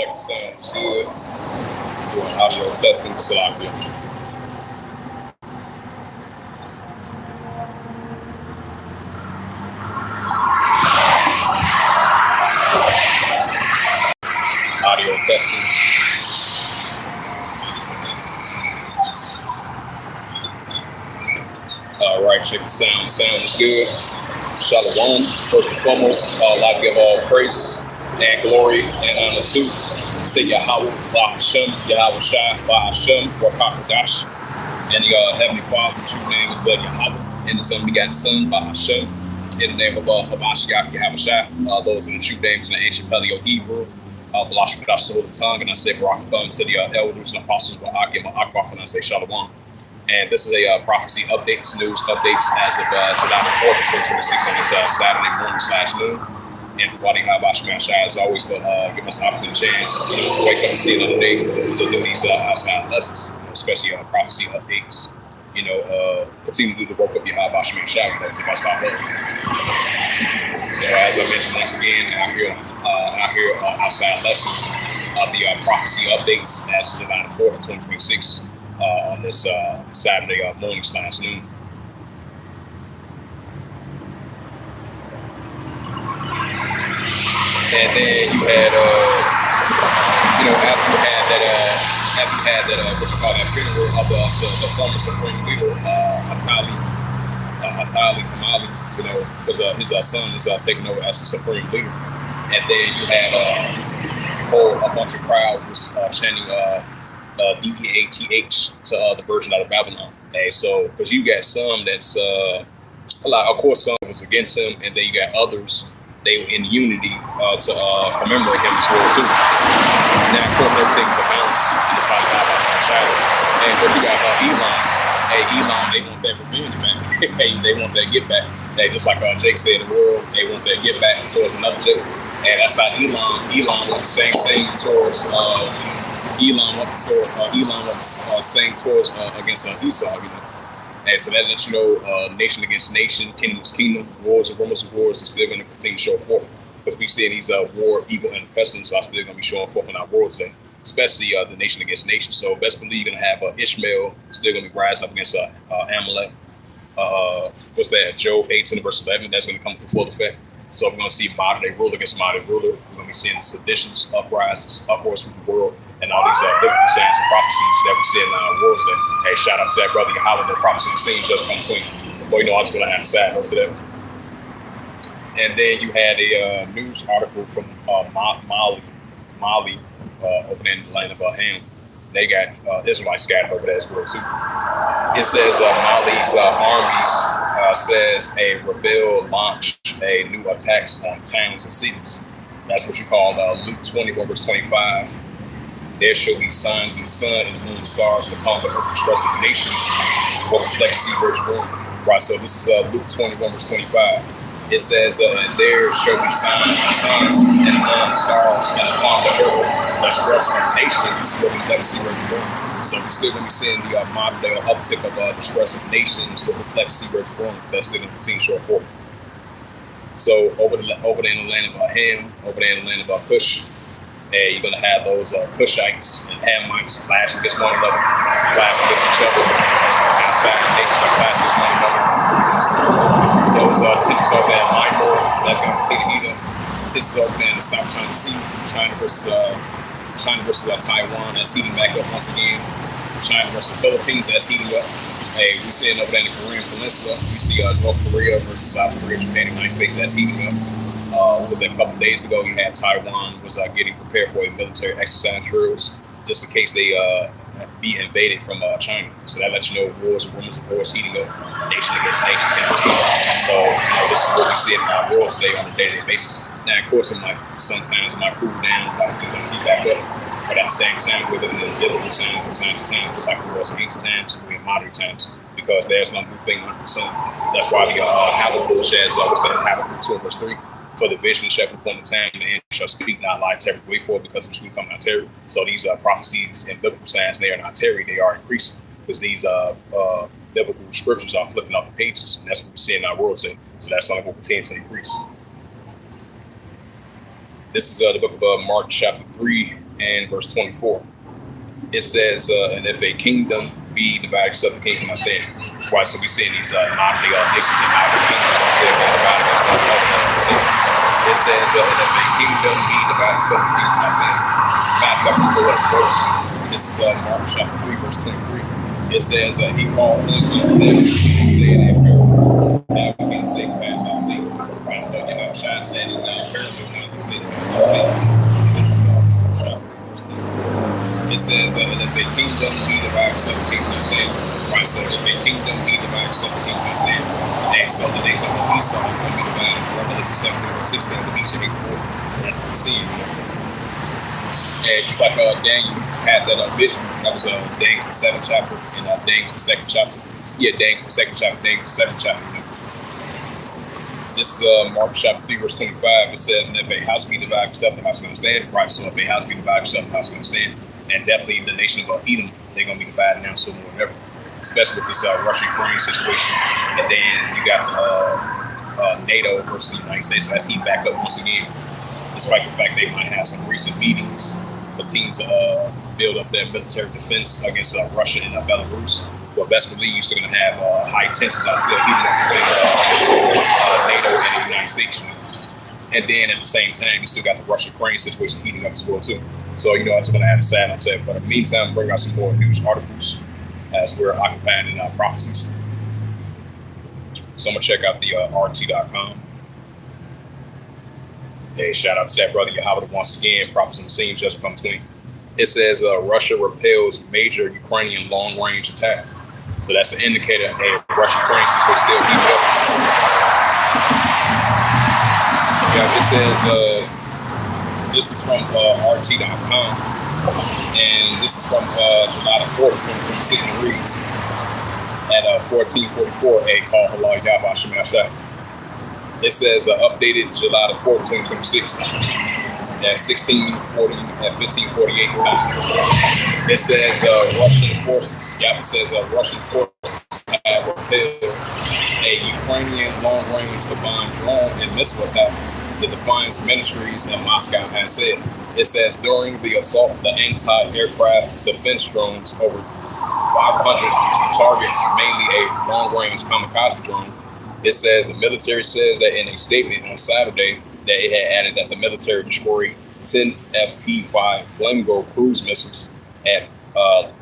check the sound. It's good. Doing audio testing. Salakia. Audio testing. All right, check the sound. Sound is good. Shalom. First and foremost, I'd like to give all praises and glory and honor to Yahweh, Bahashem, Yahweh Shai, Bahashem, Wakakadash, and the Heavenly Father. The true name is Yahweh, and His unbegotten Son, Bahashem, in the name of Habashiach, Yahweh Shai. Those are the true names in the ancient Paleo Hebrew. Balash Kadash, the holy tongue, and I say Barak Thumb to the elders and apostles, Ba'akim, Akbaf, and I say Shalom. And this is a prophecy updates, news updates as of July the 4th, 2026 on this Saturday morning /noon. And Wadi Habash Mashai, as always, for giving us an opportunity chance, to wake up and see another day to do these outside lessons, especially prophecy updates. Continue to do the work of Habash Mashai, to bust our head. So as I mentioned once again, out here outside lesson of the prophecy updates as of July the 4th, 2026. On this Saturday morning /noon. And then you had, after you had that, what you call that funeral of the former supreme leader, Hatali Kamali, because his son is taking over as the supreme leader. And then you had a bunch of crowds was chanting DEATH to the version out of Babylon. Hey, so because you got some that's a lot, of course, some was against him, and then you got others they were in unity to commemorate him as well too. Now, of course, everything's a balance in the side of shadow. And but you got Elon. Hey, Elon, they want that revenge back. Hey, they want that get back. They just like Jake said in the world, they want that get back towards another Jake. And that's how Elon was the same thing towards. Elon was saying towards against Esau, and so that lets you know nation against nation, kingdom against kingdom, wars and rumors of wars are still going to continue to show forth, because we see these war, evil, and pestilence are still going to be showing forth in our world today, especially the nation against nation. So best believe you're going to have Ishmael still going to be rising up against Amalek. What's that? Job 18 verse 11. That's going to come to full effect. So we're going to see modern day ruler against modern ruler. We're going to be seeing seditions, uprises, uproars from the world, and all these biblical sayings and prophecies that we see in our world today. Hey, shout out to that brother Yahweh, the prophecy scene just from between. Boy, I was going to have a side note to that. And then you had a news article from Mali, over there in the land of Ham. They got Israelites scattered over there as well too. It says Mali's armies says a rebel launched a new attacks on towns and cities. That's what you call Luke 21 verse 25. There shall be signs in the sun and the moon and stars, and upon the earth distress of the nations will reflect sea where it's born. Right, so this is Luke 21 verse 25. It says, and there shall be signs in the sun and the moon and stars, and upon the earth distress of the nations will reflect sea where it's born. So we're still going to be seeing the modern day uptick of distress of nations will reflect sea where it's born. That's still going to continue to show forth. So over there in the land of Ham, over there in the land of Cush, you're going to have those Cushites and Hamites clash against one another, clash against each other. Outside the nations are clash against one another. Those tensions over there in Myanmar, that's going to continue to heat up. Tensions over there in the South China Sea, China versus Taiwan, that's heating back up once again. China versus Philippines, that's heating up. Hey, we're seeing over there in the Korean Peninsula, you see North Korea versus South Korea, Japan, United States, that's heating up. What was that, a couple of days ago, you had Taiwan was getting prepared for a military exercise drills just in case they be invaded from China. So that lets you know wars and rumors of wars heating up, nation against nation. So this is what we see in our world today on a day-to-day basis. Now, of course, sometimes it might cool down, like we're going to heat back up. But at the same time, we're living in biblical times and science times, just like it was in ancient times and in modern times, because there's no new thing under the sun. That's why the Habakkuk says, what's that, Habakkuk 2 verse 3? For the vision shall come upon the time, and the end shall speak not lie, tarry, wait for it, because it shall come not tarry. So these prophecies in biblical science, they are not tarry, they are increasing, because these biblical scriptures are flipping off the pages, and that's what we see in our world today. So that's something will continue to increase. This is the book of Mark chapter 3, and verse 24. It says, and if a kingdom be divided, except the kingdom not stand. Right, so we see these modern nations and modern kingdoms are still being divided against one another. That's what it says. It says, and if a kingdom be divided, except the kingdom not stand. Matter of fact, we go up verse. This is Mark chapter 3, verse 23. It says, he called them unto them and said, a parable. Now we can say, pass out see. Right, so you know, Shai said in parable, now we can say, pass out see. This is Mark chapter 3, verse 24. It says, and if a kingdom be divided, except the kingdom not stand. Right, so if a kingdom be divided, except the kingdom not stand. And so the nation of Esau is going to be divided. Revelation 17, verse 16, the nation hate the Lord. That's what we're seeing. And just like Daniel had that vision, that was Daniel's the 7th chapter, and Daniel's the 2nd chapter. Yeah, Daniel's the 2nd chapter, Daniel's the 7th chapter. This is Mark chapter 3, verse 25. It says, and if a house be divided, except the house is going to stand. Right, so if a house be divided, except the house is going to stand. And definitely the nation of Edom, they're going to be divided now sooner or never, especially with this Russia-Ukraine situation. And then you got NATO versus the United States as he back up once again, despite the fact they might have some recent meetings, continue to build up their military defense against Russia and Belarus. Well, best believe you're still going to have high tensions are still heating up between NATO and the United States. And then at the same time, you still got the Russia-Ukraine situation heating up as well, too. So, you know, it's going to have a sad upset. But in the meantime, bring out some more news articles as we're occupied in prophecies. So I'm going to check out the RT.com. Hey, shout out to that brother Yahweh once again. Prophets on the scene just from between. It says Russia repels major Ukrainian long-range attack. So that's an indicator. Hey, Russia-Ukraine situation still heating up. Yeah, it says... this is from RT.com, and this is from July the 4th, 2026, and it reads, at 14:44, a call Halal Yahweh Shem Yashai. It says updated July the 4th, 2026, at 15:48 time. It says Russian forces, Yahweh says Russian forces have repelled a Ukrainian long-range combined drone and missile attack. The Defiance Ministries in Moscow has said. It says during the assault, the anti-aircraft defense drones over 500 targets, mainly a long-range kamikaze drone. It says the military says that in a statement on Saturday that it had added that the military destroyed 10 FP-5 Flamingo cruise missiles at at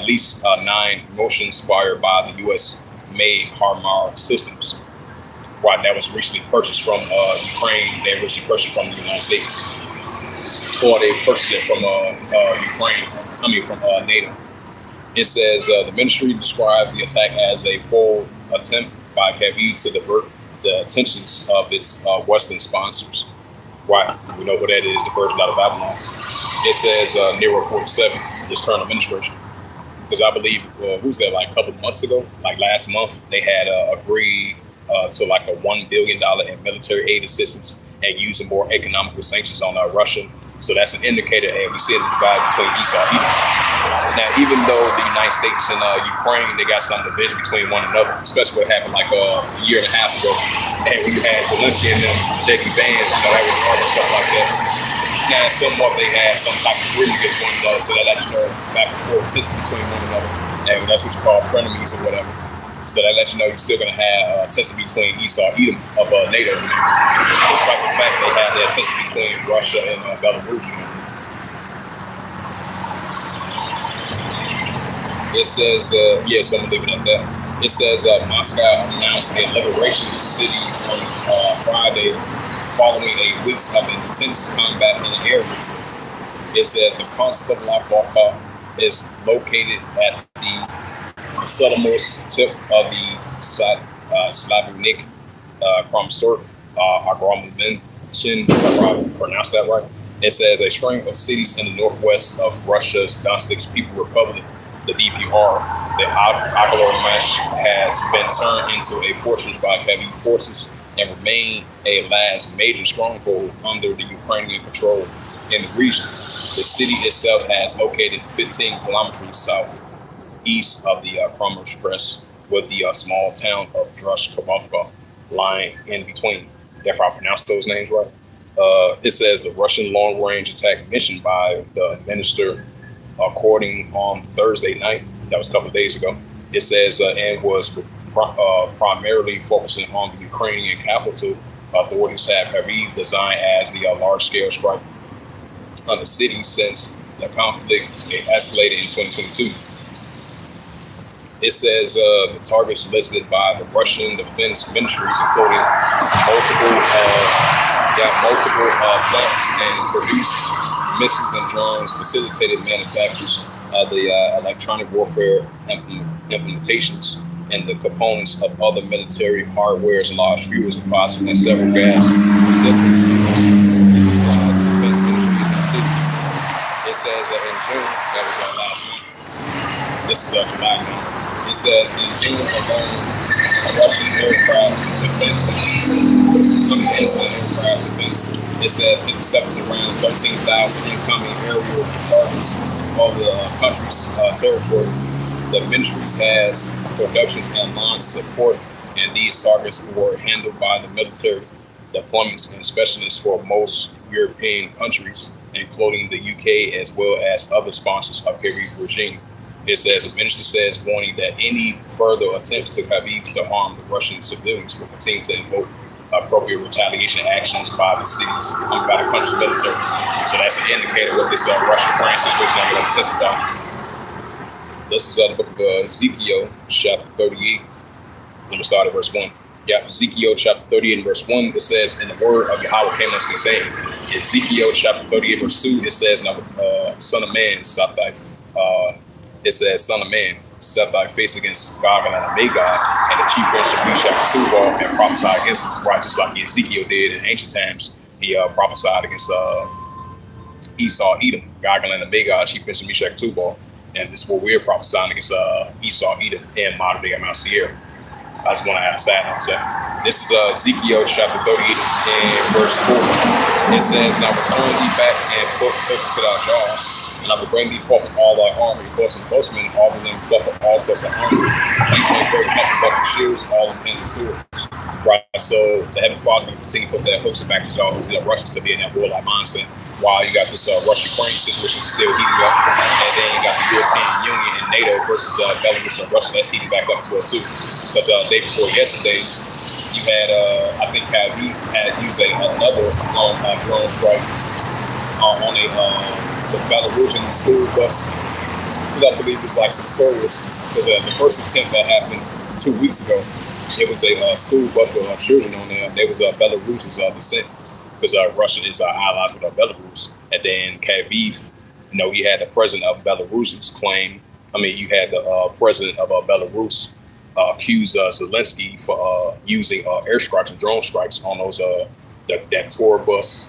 least 9 motions fired by the U.S.-made HIMARS systems. Right, that was recently purchased from Ukraine. They recently purchased from the United States, or they purchased it from Ukraine. From NATO. It says the ministry describes the attack as a full attempt by Kyiv to divert the attentions of its Western sponsors. Right, we know what that is, the version out of Babylon. It says Nero 47, this current administration. Because I believe, who's that, like a couple of months ago, like last month, they had agreed to like a $1 billion in military aid assistance and using more economical sanctions on Russia. So that's an indicator, and we see it in the divide between Esau and Edom. Now, even though the United States and Ukraine, they got some division between one another, especially what happened like a year and a half ago, and when you had Zelensky and them shaking bands, that was hard and stuff like that. Now, somewhat they had some type of agreement against one another, so that lets you know back and forth tension between one another, and that's what you call frenemies or whatever. So that lets you know you're still going to have tension between Esau and Edom of NATO, despite the fact they had that tension between Russia and Belarus. It says, so I'm going to leave it at that. It says Moscow announced a liberation city on Friday following a weeks of intense combat in the area. It says the Konstantinopol is located at the southernmost tip of the Slavnik Kromstork Agromenchen, if I pronounced that right. It says a string of cities in the northwest of Russia's Donetsk People Republic, the DPR. The Aglomerach has been turned into a fortress by Kyiv forces and remain a last major stronghold under the Ukrainian control in the region. The city itself has located 15 kilometers southeast of the Kromstork Crest, with the small town of Drushkovka lying in between. If I pronounced those names right. It says the Russian long-range attack mission by the minister, according on Thursday night, that was a couple of days ago. It says and was primarily focusing on the Ukrainian capital. Authorities have Kharkiv designed as the large-scale strike on the city since the conflict escalated in 2022. It says the targets listed by the Russian defense ministries, including multiple plants and produce missiles and drones, facilitated manufacturers of the electronic warfare implementations and the components of other military hardwares, large fuel supplies, and several gas facilities. Defense ministries in the city. It says in June, that was our last month. This is July now. It says in June alone, Russian aircraft defense, it says interceptors around 13,000 incoming aerial targets over the country's territory. The ministries has productions and launch support, and these targets were handled by the military deployments and specialists for most European countries, including the UK, as well as other sponsors of Kharkiv regime. It says the minister says, warning that any further attempts to Kharkiv to harm the Russian civilians will continue to invoke appropriate retaliation actions by the cities, by the country's military. So that's an indicator of this Russian-Ukraine situation I'm going to testify. This is the book of Ezekiel, chapter 38. I'm going to start at verse 1. Yeah, Ezekiel chapter 38 and verse 1, it says, and the word of Yahweh came unto me saying, Ezekiel chapter 38 verse 2, it says, now, son of man, it says, son of man, set thy face against Gog and Magog, and the chief prince of Meshach and Tubal, and prophesy against them, right, just like Ezekiel did in ancient times. He prophesied against Esau, Edom, Gog and Magog, chief prince of Meshach and Tubal, and this is what we're prophesying against Esau, Edom, and modern day Mount Seir. I just want to add a side note to that. This is Ezekiel chapter 38 and verse 4. It says, now return thee back and put closer to thy jaws, and I will bring thee forth from all thy army, horse and horsemen, all of them pluck of all sorts of armor, even a great company of shields, all of them swords. Right, so the Heavenly Father's going to continue to put that hooks and back to y'all, the Russians to be in that warlike mindset, while you got this Russia-Ukraine situation still heating up, and then you got the European Union and NATO versus Belarus and Russia that's heating back up as well too. Because the day before yesterday, you had I think Kharkiv had used another drone strike on the Belarusian school bus. I believe it was like Victorious, because the first attempt that happened 2 weeks ago, it was a school bus with children on there. There was Belarus's descent, because Russia is allies with Belarus. And then Kharkiv, he had the president of Belarus's claim. You had the president of Belarus accuse Zelensky for using airstrikes and drone strikes on those that tour bus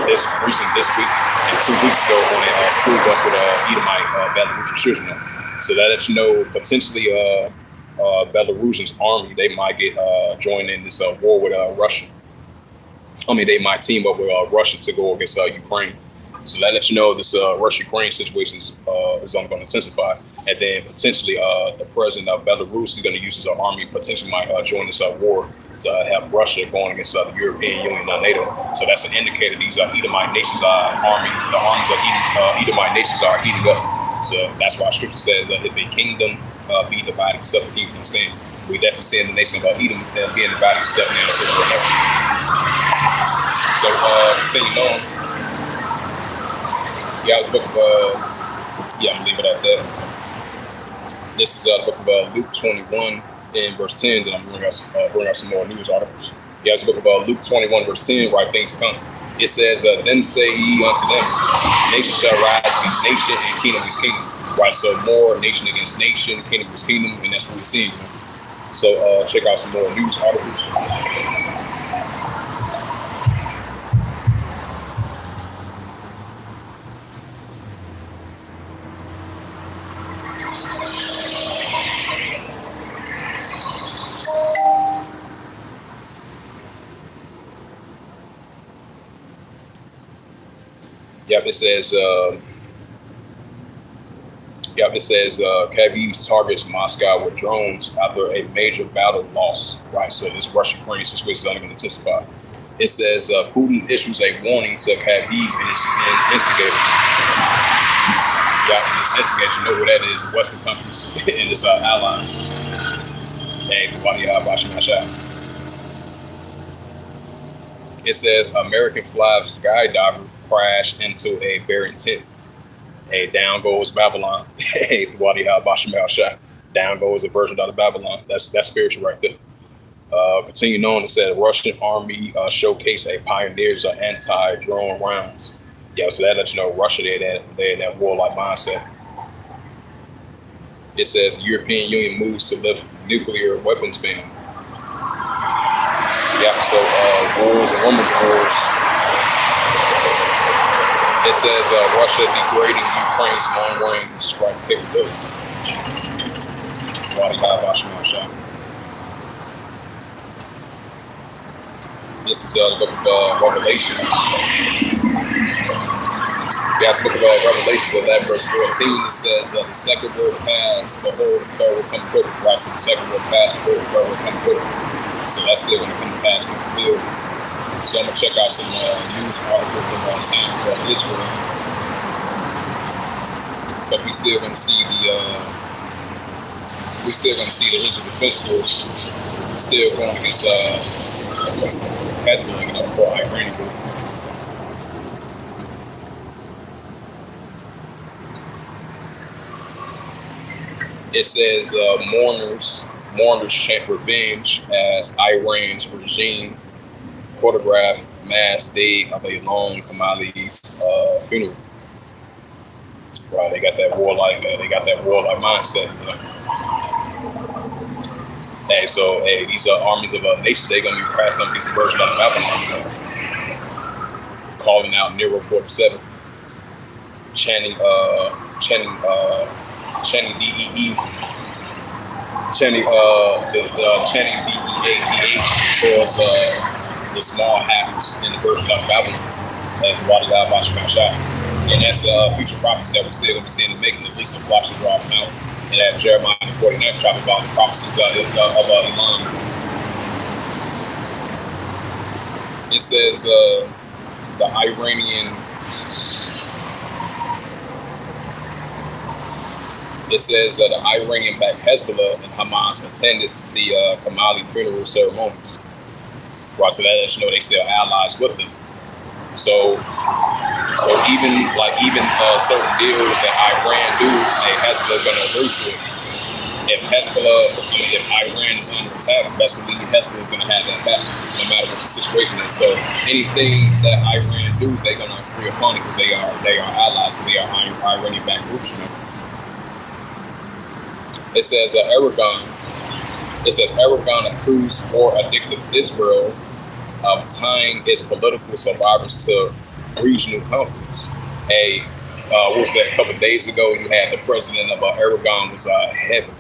this week and 2 weeks ago on a school bus with Edomite Belarusian children. So that lets you know potentially Belarusian's army, they might get joined in this war with Russia. They might team up with Russia to go against Ukraine. So that lets you know this Russia-Ukraine situation is only going to intensify. And then potentially the president of Belarus is going to use his army, potentially might join this war to have Russia going against the European Union and NATO. So that's an indicator these Edomite nations the armies of Edomite nations are heating up. So that's why Scripture says if a kingdom be divided, itself a kingdom stand. We definitely seeing the nation of Edom being divided itself now. So continuing on. Yeah, I was looking for, I'm going to leave it at that. This is the book of Luke 21 and verse 10. Then I'm going to bring out some more news articles. Yeah, it's the book of Luke 21 verse 10, right things to come. It says, then say ye unto them, nation shall rise against nation and kingdom against kingdom. Right, so more nation against nation, kingdom against kingdom, and that's what we're seeing. So check out some more news articles. It says Kharkiv targets Moscow with drones after a major battle loss. Right, so this Russia-Ukraine situation is only going to intensify. It says Putin issues a warning to Kyiv and its instigators. Yeah, and its instigators, you know who that is, Western countries and its allies. And it says American flag skydiver crashed into a buried tent. Hey, down goes Babylon. Hey, down goes a version out of Babylon. That's spiritual right there. Continuing on, it said Russian army showcase a pioneers of anti-drone rounds. Yeah, so that lets you know Russia they're in that warlike mindset. It says European Union moves to lift nuclear weapons ban. Yeah, so wars and rumors of wars. It says Russia degrading Ukraine's long-range strike capability. This is the book of Revelations. Yes, book of Revelations 11, verse 14. It says, the second will pass, behold, the third will come quicker. Right, so the second will pass, behold, the third will come quicker. So that's still going to come to pass with the field. So I'm going to check out some news articles from time about Israel. Because we still going to see the Israel Defense Force still going against Hezbollah, for Iranian group. It says mourners chant revenge as Iran's regime choreographed mass day of a lone Kamali's funeral. Right, they got that warlike mindset. Hey, so these armies of nations, they're gonna be crashing up against the version of Babylon, calling out Nero 47, chanting DEE, chanting DEATH towards the small hackers in the version of Babylon, and that's future prophecy that we're still going to be seeing in the making. At least the flocks are dropping out, and that Jeremiah 49 talking about the prophecies of Iman. It says the Iranian. It says the Iranian-backed Hezbollah and Hamas attended the Kamali funeral ceremonies. Right, so that lets you know they still allies with them. So even certain deals that Iran do, Hezbollah's going to agree to it. If Iran is under attack, best believe Hezbollah is going to have that back, no matter what the situation is. So anything that Iran do, they're going to agree upon it because they are allies, because they are Iranian-backed groups, you know. It says Aragon accused war addicted Israel of tying its political survivors to regional conflicts. What was that? A couple of days ago, you had the president of Aragon was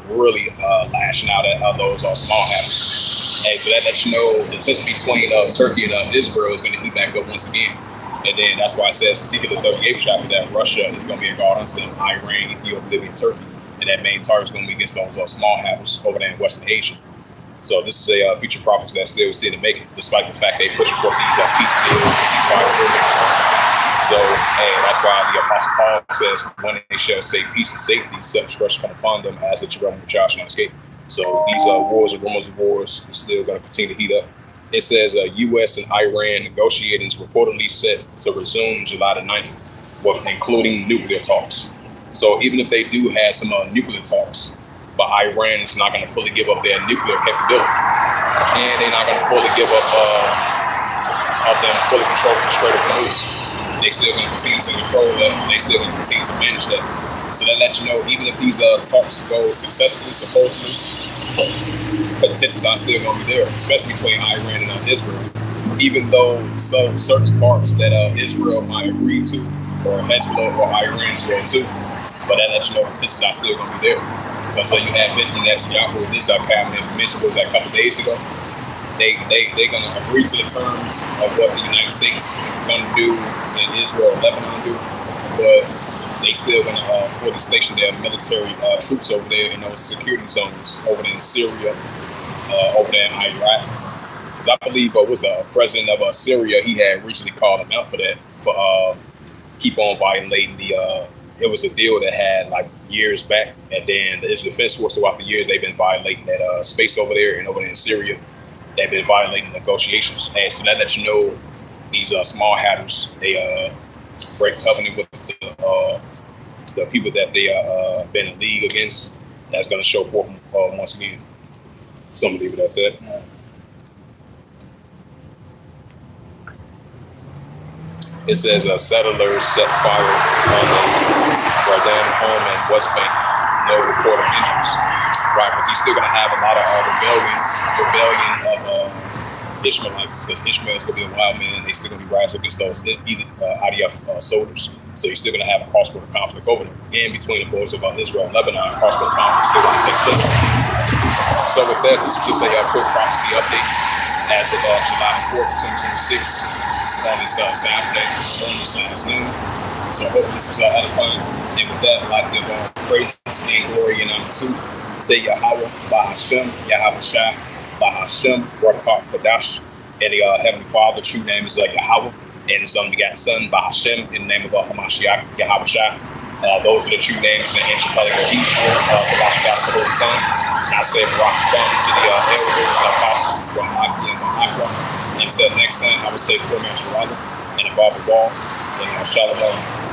really lashing out at those small hackers. Hey, so that lets you know the tension between Turkey and Israel is going to heat back up once again. And then that's why it says Ezekiel the 38th chapter that Russia is going to be a guard unto them, Iran, Ethiopia, Libya, and Turkey. And that main target is going to be against those small hackers over there in Western Asia. So this is a future prophecy that still see to make it, despite the fact they pushing forth these peace deals and ceasefire agreements. So, that's why the Apostle Paul says, when they shall say peace and safety, such destruction come upon them as the children of child shall not escape. So these wars and rumors of wars is still going to continue to heat up. It says U.S. and Iran negotiations reportedly set to resume July the 9th, with including nuclear talks. So even if they do have some nuclear talks, but Iran is not going to fully give up their nuclear capability, and they're not going to fully give up of them fully controlling the Strait of Hormuz. They still going to continue to control that, and they still going to continue to manage that. So that lets you know, even if these talks go successfully, supposedly, the tensions are still going to be there, especially between Iran and Israel. Even though certain parts that Israel might agree to, or Hezbollah or Iran's will too, but that lets you know the tensions are still going to be there. So you have Benjamin Netanyahu, this cabinet mentioned was that a couple of days ago. They're going to agree to the terms of what the United States going to do and Israel and Lebanon do, but they still going to fully station their military troops over there in those security zones over there in Syria, over there in Iraq. because I believe was the president of Syria. He had recently called him out for that, for keep on violating the. It was a deal that had like years back, and then the Israel Defense Force throughout the years they've been violating that space over there, and over there in Syria, they've been violating negotiations. And so that lets you know these small hatters, they break covenant with the people that they been in league against. That's going to show forth once again. So I'm gonna leave it at that. It says settlers set fire on the Radan home in West Bank. No report of injuries. Right, because he's still going to have a lot of rebellion of Ishmaelites, because Ishmael is going to be a wild man, and they're still going to be rising against those IDF soldiers. So you're still going to have a cross-border conflict over there. And between the borders of Israel and Lebanon, cross-border conflict still going to take place. So with that, this is just a quick prophecy updates as of July 4th, 2026. On this Saturday, on this noon. So hopefully this was edifying. And with that, I'd like to give praise and glory and honor to say Yahweh, Bahashem, Yahweh Shai, Bahashem, Barak Kadash, and the Heavenly Father. True name is Yahweh, and His only begotten Son, Bahashem, in the name of Hamashiach, Yahweh Shai. Those are the true names in the ancient Polyglot Hebrew, the Washington the whole time. I say Barak to the elders, the apostles, Rahmaki and Mahakra. Until next time, I would say Kurman Sharada and above the wall, and Shalom.